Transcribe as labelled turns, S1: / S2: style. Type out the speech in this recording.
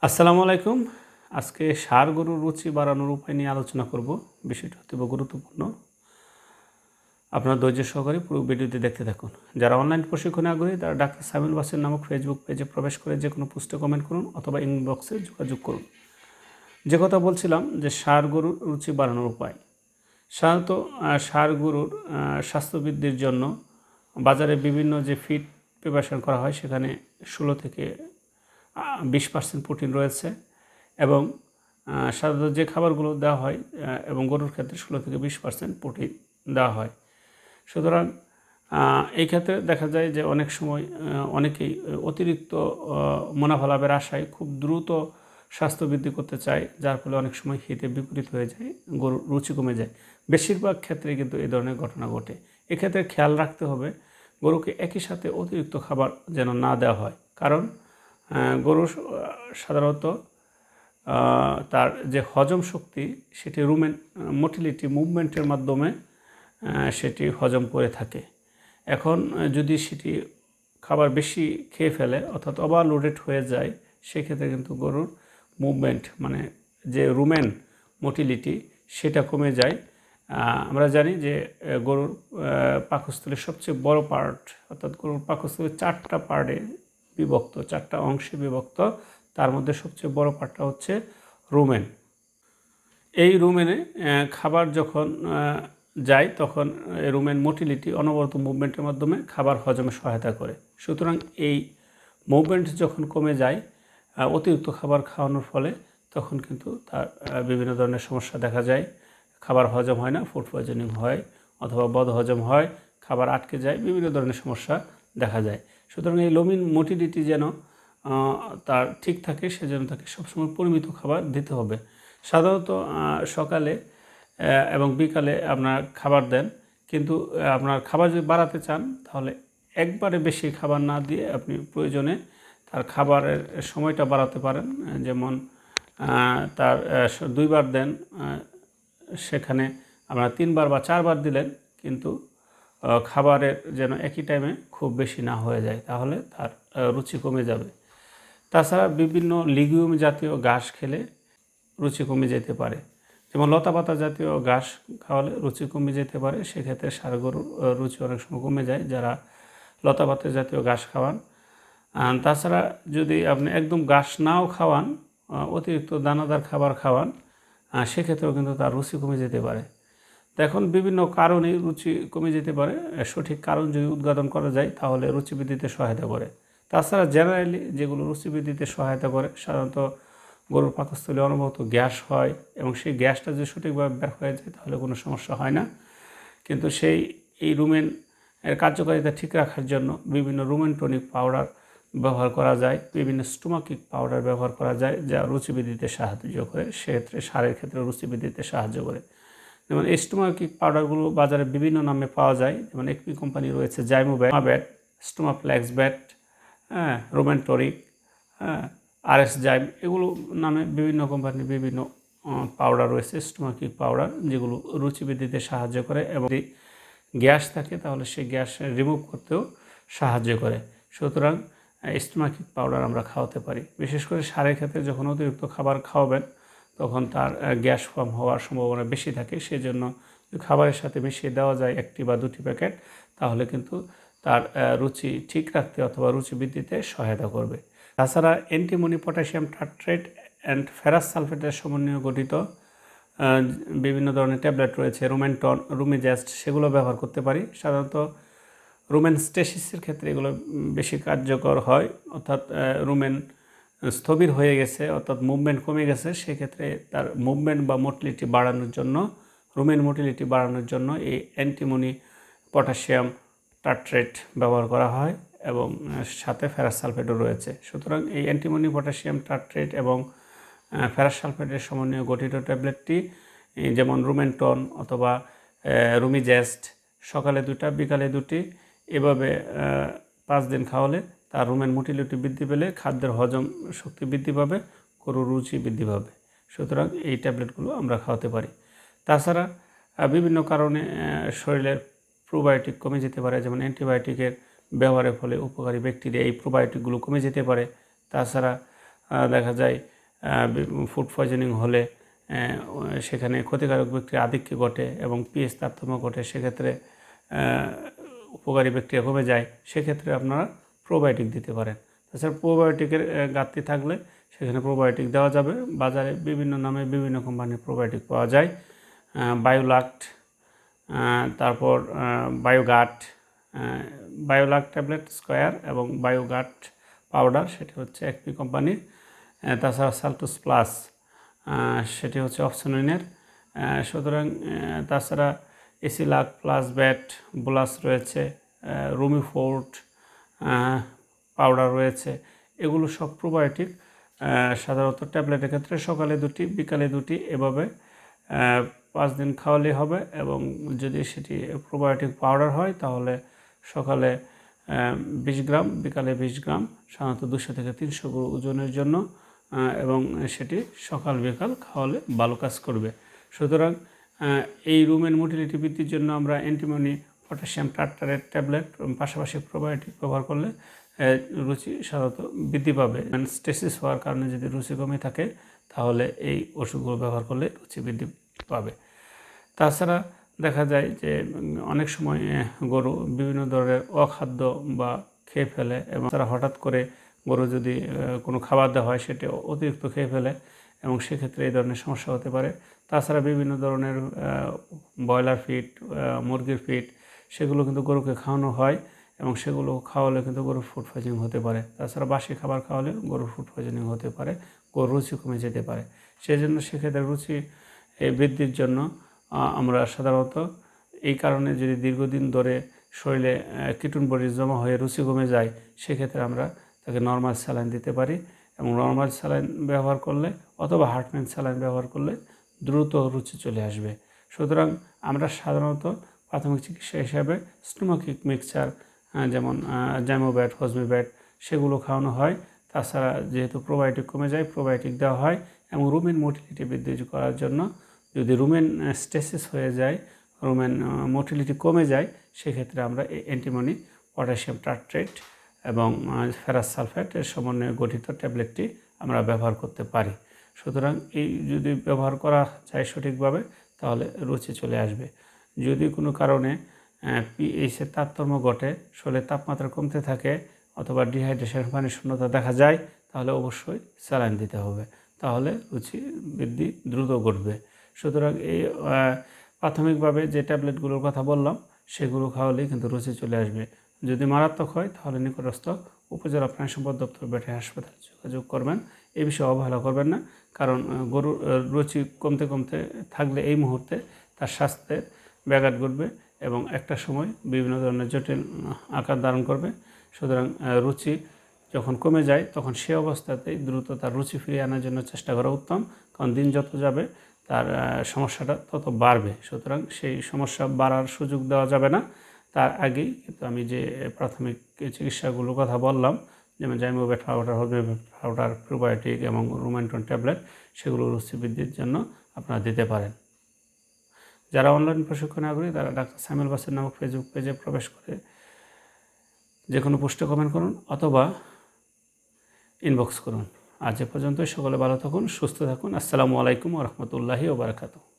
S1: আসসালামু আলাইকুম। আজকে ষাঁড় গরুর রুচি বাড়ানোর উপায় নিয়ে আলোচনা করব। বিষয়টি অতীব গুরুত্বপূর্ণ। আপনার ধৈর্য সহকারে পুরো ভিডিওটি দেখতে থাকুন। যারা অনলাইন প্রশিক্ষণে আগ্রহী তারা ডাক্তার সামিউল বাসের নামক ফেসবুক পেজে প্রবেশ করে যে কোনো পোস্টে কমেন্ট করুন অথবা ইনবক্সে যোগাযোগ করুন। যে কথা বলছিলাম যে ষাঁড় গরুর রুচি বাড়ানোর উপায়। সাধারণত ষাঁড় গরুর স্বাস্থ্যবৃদ্ধির জন্য বাজারে বিভিন্ন যে ফিড প্রিপারেশন করা হয় সেখানে 16 থেকে 20% প্রোটিন রয়েছে এবং সাধারণত যে খাবারগুলো দেওয়া হয় এবং গরুর ক্ষেত্রে 16 থেকে 20% প্রোটিন দেওয়া হয়। সুতরাং এই ক্ষেত্রে দেখা যায় যে অনেক সময় অনেকেই অতিরিক্ত মুনাফা লাভের আশায় খুব দ্রুত স্বাস্থ্য বৃদ্ধি করতে চায়, যার ফলে অনেক সময় হিতে বিপরীত হয়ে যায়, গরুর রুচি কমে যায়। বেশিরভাগ ক্ষেত্রে কিন্তু এই ধরনের ঘটনা ঘটে। এক্ষেত্রে খেয়াল রাখতে হবে গরুকে একই সাথে অতিরিক্ত খাবার যেন না দেওয়া হয়, কারণ গরু সাধারণত তার যে হজম শক্তি সেটি মোটিলিটি মুভমেন্টের মাধ্যমে সেটি হজম করে থাকে। এখন যদি সেটি খাবার বেশি খেয়ে ফেলে অর্থাৎ ওভারলোডেড হয়ে যায়, সেক্ষেত্রে কিন্তু গরুর মুভমেন্ট মানে যে রুমেন মোটিলিটি সেটা কমে যায়। আমরা জানি যে গরুর পাকস্থলীর সবচেয়ে বড় পার্ট অর্থাৎ গরুর পাকস্থলী 4টা পার্টে বিভক্ত, 4টা অংশে বিভক্ত। তার মধ্যে সবচেয়ে বড় পার্টটা হচ্ছে রুমেন। এই রুমেনে খাবার যখন যায় তখন রুমেন মোটিলিটি অনবরত মুভমেন্টের মাধ্যমে খাবার হজমে সহায়তা করে। সুতরাং এই মুভমেন্ট যখন কমে যায় অতিরিক্ত খাবার খাওয়ানোর ফলে, তখন কিন্তু তার বিভিন্ন ধরনের সমস্যা দেখা যায়। খাবার হজম হয় না, ফুড পয়জনিং হয় অথবা বদহজম হয়, খাবার আটকে যায়, বিভিন্ন ধরনের সমস্যা দেখা যায়। সুতরাং এই লোমিন মোটিলিটি যেন তার ঠিক থাকে সেজন্য তাকে সবসময় পরিমিত খাবার দিতে হবে। সাধারণত সকালে এবং বিকালে আপনার খাবার দেন, কিন্তু আপনার খাবার যদি বাড়াতে চান তাহলে একবারে বেশি খাবার না দিয়ে আপনি প্রয়োজনে তার খাবারের সময়টা বাড়াতে পারেন। যেমন তার 2 বার দেন, সেখানে আপনারা 3 বার বা 4 বার দিলেন, কিন্তু খাবারের যেন একই টাইমে খুব বেশি না হয়ে যায়, তাহলে তার রুচি কমে যাবে। তাছাড়া বিভিন্ন লিগিউম জাতীয় ঘাস খেলে রুচি কমে যেতে পারে, যেমন লতাপাতা জাতীয় ঘাস খাওয়ালে রুচি কমে যেতে পারে। সেক্ষেত্রে ষাঁড় গরুর রুচি অনেক সময় কমে যায় যারা লতাপাতা জাতীয় ঘাস খাওয়ান। তাছাড়া যদি আপনি একদম ঘাস নাও খাওয়ান, অতিরিক্ত দানাদার খাবার খাওয়ান, সেক্ষেত্রেও কিন্তু তার রুচি কমে যেতে পারে। তো এখন বিভিন্ন কারণে রুচি কমে যেতে পারে। সঠিক কারণ যদি উদ্ঘাটন করা যায় তাহলে রুচি বৃদ্ধিতে সহায়তা করে। তাছাড়া জেনারেলি যেগুলো রুচি বৃদ্ধিতে সহায়তা করে, সাধারণত গরুর পাকস্থলী অনবরত গ্যাস হয় এবং সেই গ্যাসটা যদি সঠিকভাবে বের হয়ে যায় তাহলে কোনো সমস্যা হয় না। কিন্তু এই রুমেন এর কার্যকারিতা ঠিক রাখার জন্য বিভিন্ন রুমেন টনিক পাউডার ব্যবহার করা যায়, বিভিন্ন স্টোমাকিক পাউডার ব্যবহার করা যায়, যা রুচি বৃদ্ধিতে সাহায্য করে। সেক্ষেত্রে ষাঁড়ের ক্ষেত্রে রুচি বৃদ্ধিতে সাহায্য করে। যেমন এই স্টোমাকিক পাউডারগুলো বাজারে বিভিন্ন নামে পাওয়া যায়। যেমন একটি কোম্পানি রয়েছে জাইমোব্যাট, স্টোমাফ্ল্যাক্স ব্যাট, রুমেন টনিক, RS জাইম, এগুলো নামে বিভিন্ন কোম্পানির বিভিন্ন পাউডার রয়েছে, স্টোমাকিক পাউডার, যেগুলো রুচি বৃদ্ধিতে সাহায্য করে এবং যদি গ্যাস থাকে তাহলে সেই গ্যাস রিমুভ করতেও সাহায্য করে। সুতরাং স্টোমাকিক পাউডার আমরা খাওয়াতে পারি। বিশেষ করে ষাঁড়ের ক্ষেত্রে যখন অতিরিক্ত খাবার খাওয়াবেন তখন তার গ্যাস ফর্ম হওয়ার সম্ভাবনা বেশি থাকে। সেজন্য খাবারের সাথে মিশিয়ে দেওয়া যায় 1টি বা 2টি প্যাকেট, তাহলে কিন্তু তার রুচি ঠিক রাখতে অথবা রুচি বৃদ্ধিতে সহায়তা করবে। তাছাড়া অ্যান্টিমনি পটাশিয়াম টার্ট্রেট অ্যান্ড ফেরাস সালফেটের সমন্বয়ে গঠিত বিভিন্ন ধরনের ট্যাবলেট রয়েছে, রুমেনটন, রুমিজ্যাস্ট, সেগুলো ব্যবহার করতে পারি। সাধারণত রুমেন স্টেসিসের ক্ষেত্রে এগুলো বেশি কার্যকর হয়, অর্থাৎ রুমেন স্থবির হয়ে গেছে অর্থাৎ মুভমেন্ট কমে গেছে, সেক্ষেত্রে তার মুভমেন্ট বা মোটিলিটি বাড়ানোর জন্য, রুমেন মোটিলিটি বাড়ানোর জন্য এই অ্যান্টিমনি পটাশিয়াম টার্ট্রেট ব্যবহার করা হয় এবং সাথে ফেরাস সালফেটও রয়েছে। সুতরাং এই অ্যান্টিমনি পটাশিয়াম টার্ট্রেট এবং ফেরাস সালফেটের সমন্বয়ে গঠিত ট্যাবলেটটি, যেমন রুমেনটন অথবা রুমিজ্যাস্ট, সকালে 2টা বিকালে 2টি, এভাবে 5 দিন খাওয়ালে তার রুমেন মোটিলিটি বৃদ্ধি পেলে খাদ্যের হজম শক্তি বৃদ্ধি পাবে, গরুর রুচি বৃদ্ধি পাবে। সুতরাং এই ট্যাবলেটগুলো আমরা খাওয়াতে পারি। তাছাড়া বিভিন্ন কারণে শরীরের প্রোবায়োটিক কমে যেতে পারে, যেমন অ্যান্টিবায়োটিকের ব্যবহারের ফলে উপকারী ব্যাকটেরিয়া এই প্রোবায়োটিকগুলো কমে যেতে পারে। তাছাড়া দেখা যায় ফুড পয়জনিং হলে সেখানে ক্ষতিকারক ব্যাকটেরিয়া আধিক্য ঘটে এবং পিএইচ তারতম্য ঘটে, সেক্ষেত্রে উপকারী ব্যাকটেরিয়া কমে যায়, সেক্ষেত্রে আপনারা প্রোবায়োটিক দিতে পারেন। তাছাড়া প্রোবায়োটিকের ঘাটতি থাকলে সেখানে প্রোবায়োটিক দেওয়া যাবে। বাজারে বিভিন্ন নামে বিভিন্ন কোম্পানির প্রোবায়োটিক পাওয়া যায়, বায়োলাক্ট, তারপর বায়োলাক্ট ট্যাবলেট স্কোয়ার এবং বায়োগাট পাউডার, সেটি হচ্ছে একপি কোম্পানির। তাছাড়া সালটুস প্লাস, সেটি হচ্ছে অপসোনিনের। সুতরাং তাছাড়া এসিলাক প্লাস ব্যাট বোলাস রয়েছে, রুমিফোর্ট পাউডার রয়েছে, এগুলো সব প্রোবায়োটিক। সাধারণত ট্যাবলেটের ক্ষেত্রে সকালে 2টি বিকালে 2টি এভাবে 5 দিন খাওয়ালে হবে। এবং যদি সেটি প্রোবায়োটিক পাউডার হয় তাহলে সকালে 20 গ্রাম, বিকালে 20 গ্রাম, সাধারণত 200 থেকে 300 ওজনের জন্য, এবং সেটি সকাল বিকাল খাওয়ালে ভালো কাজ করবে। সুতরাং এই রুমেন মোটিলিটি বৃদ্ধির জন্য আমরা অ্যান্টিমনি পটাশিয়াম টার্টারেট ট্যাবলেট পাশাপাশি প্রোবায়োটিক ব্যবহার করলে রুচি সাধারণত বৃদ্ধি পাবে। স্টেসিস হওয়ার কারণে যদি রুচি কমে থাকে তাহলে এই ওষুধগুলো ব্যবহার করলে রুচি বৃদ্ধি পাবে। তাছাড়া দেখা যায় যে অনেক সময় গরু বিভিন্ন ধরনের অখাদ্য বা খেয়ে ফেলে, এবং তারা হঠাৎ করে গরু যদি কোনো খাবার দেওয়া হয় সেটা অতিরিক্ত খেয়ে ফেলে, এবং সেক্ষেত্রে এই ধরনের সমস্যা হতে পারে। তাছাড়া বিভিন্ন ধরনের ব্রয়লার ফিড, মুরগির ফিড, সেগুলো কিন্তু গরুকে খাওয়ানো হয়, এবং সেগুলো খাওয়ালে কিন্তু গরুর ফুড পয়জনিং হতে পারে। তাছাড়া বাসি খাবার খাওয়ালে গরুর ফুড পয়জনিং হতে পারে, গরুর রুচি কমে যেতে পারে। সেই জন্য সেক্ষেত্রে রুচি বৃদ্ধির জন্য আমরা সাধারণত এই কারণে যদি দীর্ঘদিন ধরে শরীরে কিটুন বডি জমা হয়ে রুচি কমে যায়, সেক্ষেত্রে আমরা তাকে নর্মাল স্যালাইন দিতে পারি, এবং নর্মাল স্যালাইন ব্যবহার করলে অথবা হার্টম্যান স্যালাইন ব্যবহার করলে দ্রুত রুচি চলে আসবে। সুতরাং আমরা সাধারণত প্রাথমিক চিকিৎসা হিসাবে স্টোমাকিক মিক্সচার, যেমন জাইমোব্যাট, হজমিব্যাট, সেগুলো খাওয়ানো হয়। তাছাড়া যেহেতু প্রোবায়োটিক কমে যায়, প্রোবায়োটিক দেওয়া হয়, এবং রুমেন মোটিলিটি বৃদ্ধি করার জন্য যদি রুমেন স্টেসিস হয়ে যায়, রুমেন মোটিলিটি কমে যায়, সেক্ষেত্রে আমরা অ্যান্টিমনি পটাশিয়াম টার্ট্রেট এবং ফেরাস সালফেটের সমন্বয়ে গঠিত ট্যাবলেটটি আমরা ব্যবহার করতে পারি। সুতরাং এই যদি ব্যবহার করা যায় সঠিকভাবে তাহলে রুচি চলে আসবে। যদি কোনো কারণে পিএইচের তারতম্য ঘটে, শরীরের তাপমাত্রা কমতে থাকে, অথবা ডিহাইড্রেশন, পানির শূন্যতা দেখা যায়, তাহলে অবশ্যই স্যালাইন দিতে হবে, তাহলে রুচি বৃদ্ধি দ্রুত ঘটবে। সুতরাং এই প্রাথমিকভাবে যে ট্যাবলেটগুলোর কথা বললাম সেগুলো খাওয়ালেই কিন্তু রুচি চলে আসবে। যদি মারাত্মক হয় তাহলে নিকটস্থ উপজেলা প্রাণী সম্পদ দপ্তর ভেটেরিনারি হাসপাতালে যোগাযোগ করবেন। এই বিষয়ে অবহেলা করবেন না, কারণ গরুর রুচি কমতে কমতে থাকলে এই মুহূর্তে তার স্বাস্থ্যের ব্যাঘাত ঘটবে এবং একটা সময় বিভিন্ন ধরনের জটিল আকার ধারণ করবে। সুতরাং রুচি যখন কমে যায় তখন সে অবস্থাতেই দ্রুত তার রুচি ফিরিয়ে আনার জন্য চেষ্টা করা উত্তম, কারণ দিন যত যাবে তার সমস্যাটা তত বাড়বে। সুতরাং সেই সমস্যা বাড়ার সুযোগ দেওয়া যাবে না। তার আগেই কিন্তু আমি যে প্রাথমিক চিকিৎসাগুলোর কথা বললাম, যেমন জাইমোব্যাট পাউডার, হজমিব্যাট পাউডার, প্রোবায়োটিক এবং রুমেন্টন ট্যাবলেট, সেগুলো রুচি বৃদ্ধির জন্য আপনারা দিতে পারেন। যারা অনলাইন প্রশিক্ষণে আগ্রহী তারা ডাক্তার সামিউল বাসির নামক ফেসবুক পেজে প্রবেশ করে যে কোনো পোস্টে কমেন্ট করুন অথবা ইনবক্স করুন। আজ এ পর্যন্তই। সকলে ভালো থাকুন, সুস্থ থাকুন। আসসালামু আলাইকুম ওয়া রাহমাতুল্লাহি ওয়া বারাকাতুহু।